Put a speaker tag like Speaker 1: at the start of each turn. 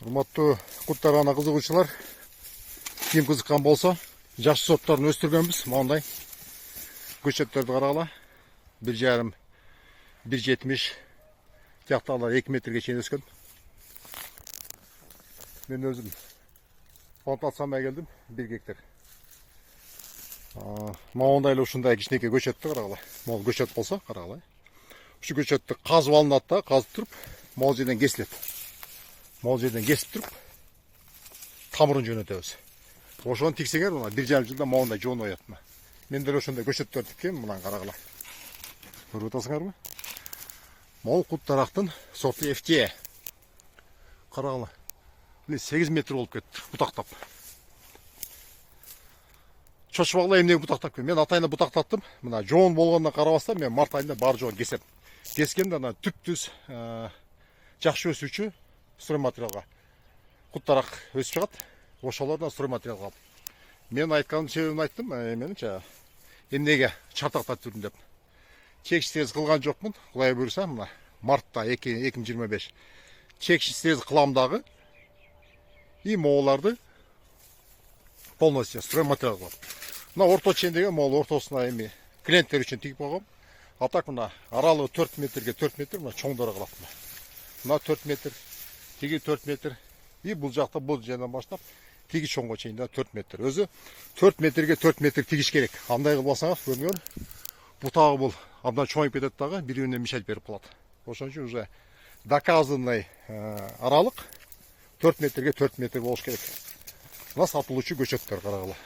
Speaker 1: Урматтуу куттарына кызыгуучулар, ким кызыккан болсо, жакшы сорттарын өстүргөнбүз. Мондай көчөттөрдү карагыла. 1,5 1,70 жактагылар 2 метрге чейин өскөн. Мен өзүм плантациямга келдим, 1 гектар. Мондай эле ушундай кичинекей көчөттү карагыла. Могул көчөт болсо карагыла. Ушу көчөттү казып алынат да, казып туруп, могул жерден кесилет. Могул жерден кесип туруп, тамырын жөнөтөбүз. Ошону тиксеңер, мына 1,5 жылда моундай жоонуп коет. Мен деле ошондой көчөттөрдү тиккем, мына карагыла. Көрүп атасыңарбы? Могул кут дарактын сорту FT. Карагыла. 8 метр болуп кетти, бутактап. Чочпагыла эмнеге бутактап кетти? Мен атайына бутактаттым. Мына жоон болгонуна карабастан мен март айында бар жоон кесем. Кескенде ана түп-түз жакшы өсүүчү стройматериалга кут дарак өсүп чыгат. Ошолордон стройматериал алып. Мен айткан себебин айттым, менимче эмнеге чартактап жүрдүм деп. Чек стресс кылган жокмун. Кудай буйруса, мына мартта 2025 чек стресс кылам дагы. И мооларды полностью стройматериал кылып. Мына орто чендеге могул ортосуна эми клиенттер үчүн тигип койгом. А так мына аралыгы 4 метрге 4 метр, мына чоңдору кылат. Мына 4 метр, тиги 4 метр. И бул жакта бул жерден баштап тиги чоңго чейин да 4 метр. Өзү 4 метрге 4 метр тигиш керек. Андай кылбасаңыз, көрүңөр, бутагы бул абдан чоңоюп кетет дагы, бири-бирине мешать берип калат. Ошон үчүн уже доказанный аралык 4 метрге 4 метр болуш керек. Мына сатылуучу көчөттөр карагыла.